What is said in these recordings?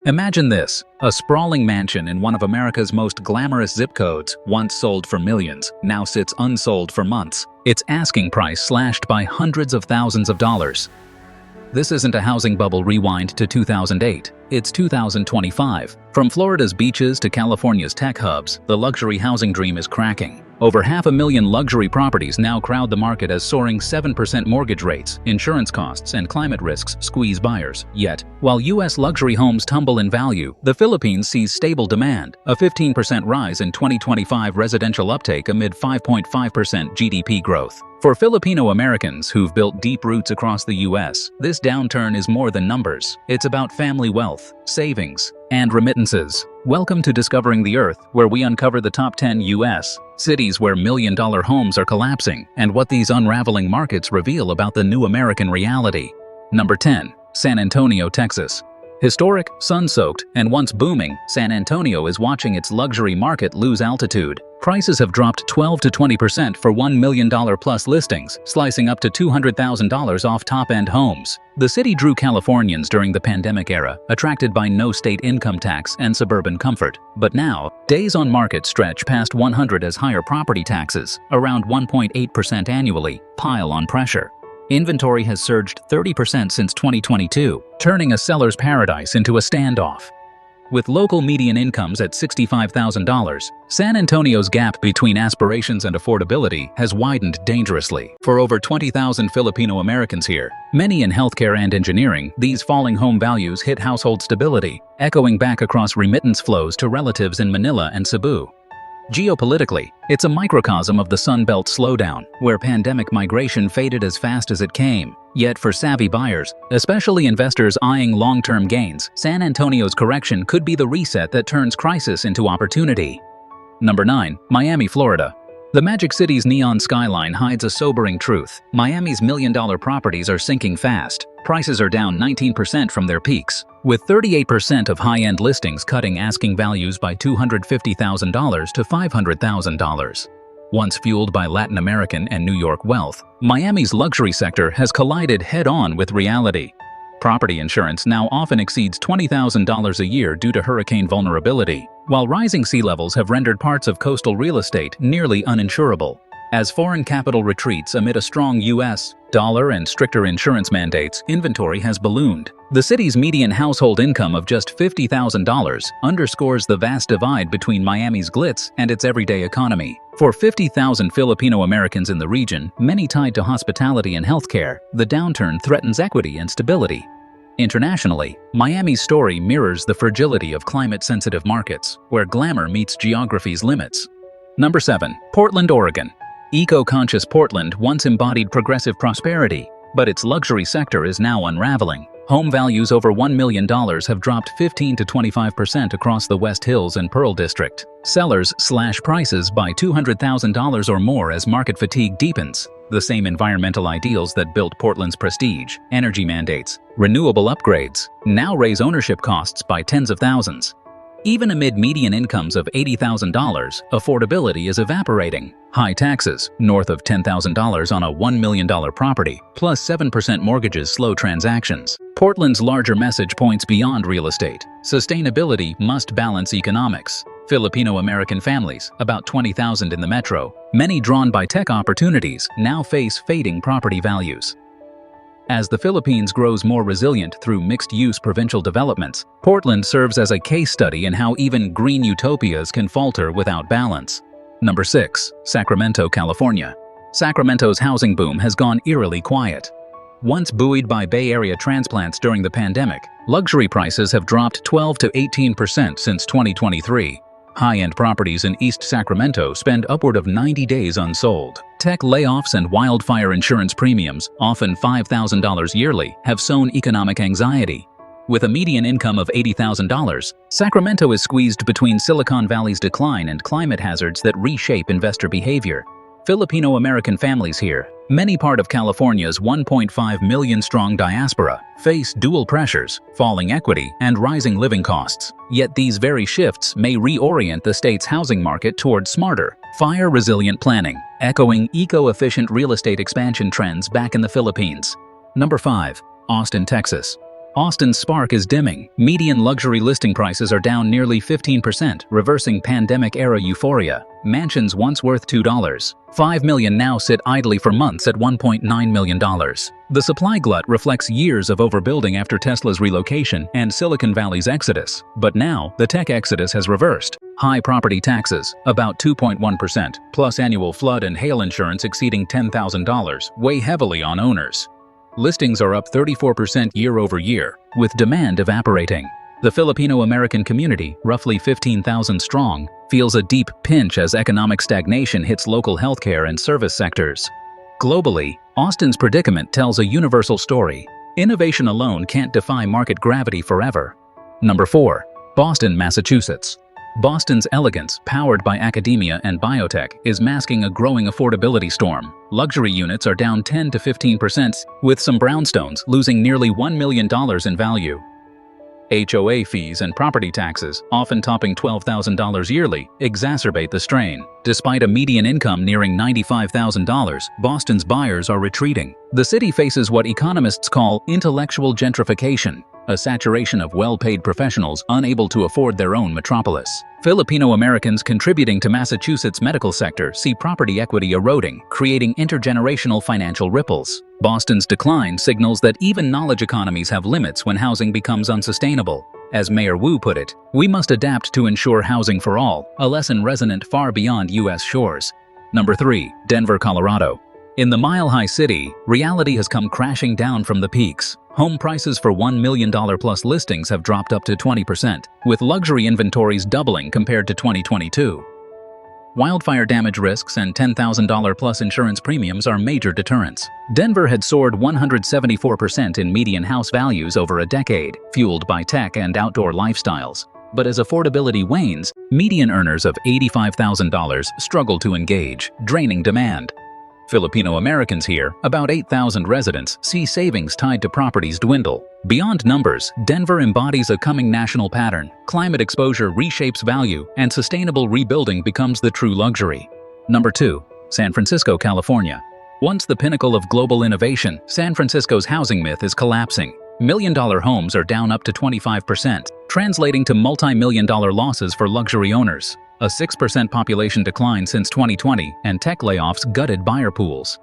Imagine this, a sprawling mansion in one of America's most glamorous zip codes, once sold for millions, now sits unsold for months. Its asking price slashed by hundreds of thousands of dollars. This isn't a housing bubble rewind to 2008, it's 2025. From Florida's beaches to California's tech hubs, the luxury housing dream is cracking. Over 500,000 luxury properties now crowd the market as soaring 7% mortgage rates, insurance costs, and climate risks squeeze buyers. Yet, while U.S. luxury homes tumble in value, the Philippines sees stable demand, a 15% rise in 2025 residential uptake amid 5.5% GDP growth. For Filipino-Americans who've built deep roots across the U.S., this downturn is more than numbers. It's about family wealth, savings, and remittances. Welcome to Discovering the Earth, where we uncover the top 10 U.S. cities where million-dollar homes are collapsing and what these unraveling markets reveal about the new American reality. Number 10. San Antonio, Texas. Historic, sun-soaked, and once booming, San Antonio is watching its luxury market lose altitude. Prices have dropped 12 to 20% for $1 million plus listings, slicing up to $200,000 off top-end homes. The city drew Californians during the pandemic era, attracted by no state income tax and suburban comfort. But now, days on market stretch past 100 as higher property taxes, around 1.8% annually, pile on pressure. Inventory has surged 30% since 2022, turning a seller's paradise into a standoff. With local median incomes at $65,000, San Antonio's gap between aspirations and affordability has widened dangerously. For over 20,000 Filipino-Americans here, many in healthcare and engineering, these falling home values hit household stability, echoing back across remittance flows to relatives in Manila and Cebu. Geopolitically, it's a microcosm of the Sun Belt slowdown, where pandemic migration faded as fast as it came. Yet for savvy buyers, especially investors eyeing long-term gains, San Antonio's correction could be the reset that turns crisis into opportunity. Number 9. Miami, Florida. The Magic City's neon skyline hides a sobering truth. Miami's million-dollar properties are sinking fast. Prices are down 19% from their peaks, with 38% of high-end listings cutting asking values by $250,000 to $500,000. Once fueled by Latin American and New York wealth, Miami's luxury sector has collided head-on with reality. Property insurance now often exceeds $20,000 a year due to hurricane vulnerability, while rising sea levels have rendered parts of coastal real estate nearly uninsurable. As foreign capital retreats amid a strong U.S. dollar and stricter insurance mandates, inventory has ballooned. The city's median household income of just $50,000 underscores the vast divide between Miami's glitz and its everyday economy. For 50,000 Filipino-Americans in the region, many tied to hospitality and healthcare, the downturn threatens equity and stability. Internationally, Miami's story mirrors the fragility of climate-sensitive markets, where glamour meets geography's limits. Number 7. Portland, Oregon. Eco-conscious Portland once embodied progressive prosperity, but its luxury sector is now unraveling. Home values over $1 million have dropped 15 to 25% across the West Hills and Pearl District. Sellers slash prices by $200,000 or more as market fatigue deepens. The same environmental ideals that built Portland's prestige, energy mandates, renewable upgrades, now raise ownership costs by tens of thousands. Even amid median incomes of $80,000, affordability is evaporating. High taxes, north of $10,000 on a $1 million property, plus 7% mortgages slow transactions. Portland's larger message points beyond real estate. Sustainability must balance economics. Filipino-American families, about 20,000 in the metro, many drawn by tech opportunities, now face fading property values. As the Philippines grows more resilient through mixed-use provincial developments, Portland serves as a case study in how even green utopias can falter without balance. Number 6. Sacramento, California. Sacramento's housing boom has gone eerily quiet. Once buoyed by Bay Area transplants during the pandemic, luxury prices have dropped 12 to 18% since 2023. High-end properties in East Sacramento spend upward of 90 days unsold. Tech layoffs and wildfire insurance premiums, often $5,000 yearly, have sown economic anxiety. With a median income of $80,000, Sacramento is squeezed between Silicon Valley's decline and climate hazards that reshape investor behavior. Filipino-American families here, many part of California's 1.5 million-strong diaspora, face dual pressures, falling equity, and rising living costs. Yet these very shifts may reorient the state's housing market toward smarter, fire-resilient planning, echoing eco-efficient real estate expansion trends back in the Philippines. Number 5. Austin, Texas. Austin's spark is dimming. Median luxury listing prices are down nearly 15%, reversing pandemic-era euphoria. Mansions once worth $2.5 million now sit idly for months at $1.9 million. The supply glut reflects years of overbuilding after Tesla's relocation and Silicon Valley's exodus. But now, the tech exodus has reversed. High property taxes, about 2.1%, plus annual flood and hail insurance exceeding $10,000, weigh heavily on owners. Listings are up 34% year-over-year, with demand evaporating. The Filipino-American community, roughly 15,000 strong, feels a deep pinch as economic stagnation hits local healthcare and service sectors. Globally, Austin's predicament tells a universal story. Innovation alone can't defy market gravity forever. Number 4. Boston, Massachusetts. Boston's elegance, powered by academia and biotech, is masking a growing affordability storm. Luxury units are down 10 to 15%, with some brownstones losing nearly $1 million in value. HOA fees and property taxes, often topping $12,000 yearly, exacerbate the strain. Despite a median income nearing $95,000, Boston's buyers are retreating. The city faces what economists call intellectual gentrification, a saturation of well-paid professionals unable to afford their own metropolis. Filipino-Americans contributing to Massachusetts' medical sector see property equity eroding, creating intergenerational financial ripples. Boston's decline signals that even knowledge economies have limits when housing becomes unsustainable. As Mayor Wu put it, "We must adapt to ensure housing for all," a lesson resonant far beyond U.S. shores. Number 3. Denver, Colorado. In the mile-high city, reality has come crashing down from the peaks. Home prices for $1 million plus listings have dropped up to 20%, with luxury inventories doubling compared to 2022. Wildfire damage risks and $10,000 plus insurance premiums are major deterrents. Denver had soared 174% in median house values over a decade, fueled by tech and outdoor lifestyles. But as affordability wanes, median earners of $85,000 struggle to engage, draining demand. Filipino-Americans here, about 8,000 residents, see savings tied to properties dwindle. Beyond numbers, Denver embodies a coming national pattern. Climate exposure reshapes value, and sustainable rebuilding becomes the true luxury. Number 2. San Francisco, California. Once the pinnacle of global innovation, San Francisco's housing myth is collapsing. Million-dollar homes are down up to 25%, translating to multi-million-dollar losses for luxury owners. A 6% population decline since 2020, and tech layoffs gutted buyer pools.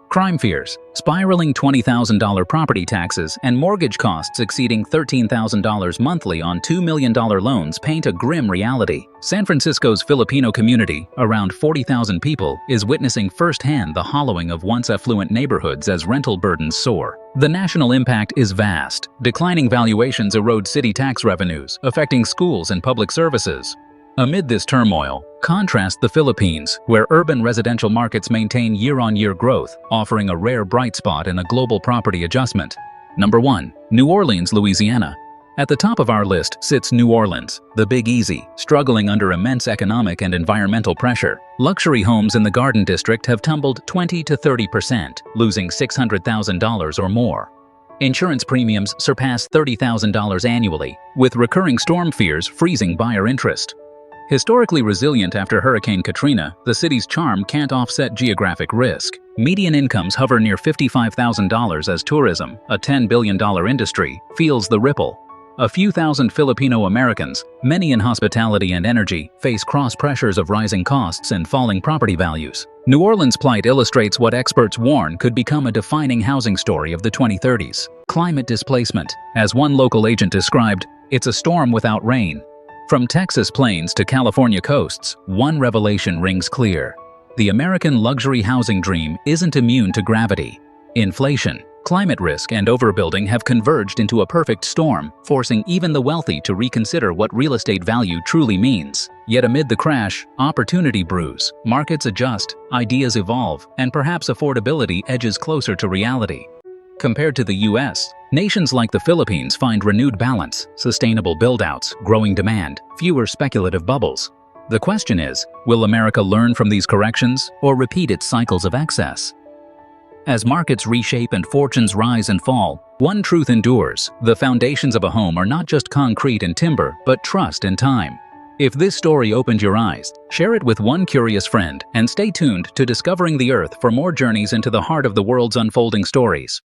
Crime fears, spiraling $20,000 property taxes, and mortgage costs exceeding $13,000 monthly on $2 million loans paint a grim reality. San Francisco's Filipino community, around 40,000 people, is witnessing firsthand the hollowing of once affluent neighborhoods as rental burdens soar. The national impact is vast. Declining valuations erode city tax revenues, affecting schools and public services. Amid this turmoil, contrast the Philippines, where urban residential markets maintain year-on-year growth, offering a rare bright spot in a global property adjustment. Number 1. New Orleans, Louisiana. At the top of our list sits New Orleans, the Big Easy, struggling under immense economic and environmental pressure. Luxury homes in the Garden District have tumbled 20 to 30%, losing $600,000 or more. Insurance premiums surpass $30,000 annually, with recurring storm fears freezing buyer interest. Historically resilient after Hurricane Katrina, the city's charm can't offset geographic risk. Median incomes hover near $55,000 as tourism, a $10 billion industry, feels the ripple. A few thousand Filipino-Americans, many in hospitality and energy, face cross pressures of rising costs and falling property values. New Orleans' plight illustrates what experts warn could become a defining housing story of the 2030s. Climate displacement. As one local agent described, "It's a storm without rain." From Texas plains to California coasts, one revelation rings clear. The American luxury housing dream isn't immune to gravity. Inflation, climate risk, and overbuilding have converged into a perfect storm, forcing even the wealthy to reconsider what real estate value truly means. Yet amid the crash, opportunity brews, markets adjust, ideas evolve, and perhaps affordability edges closer to reality. Compared to the U.S., nations like the Philippines find renewed balance, sustainable build-outs, growing demand, fewer speculative bubbles. The question is, will America learn from these corrections or repeat its cycles of excess? As markets reshape and fortunes rise and fall, one truth endures: the foundations of a home are not just concrete and timber, but trust and time. If this story opened your eyes, share it with one curious friend, and stay tuned to Discovering the Earth for more journeys into the heart of the world's unfolding stories.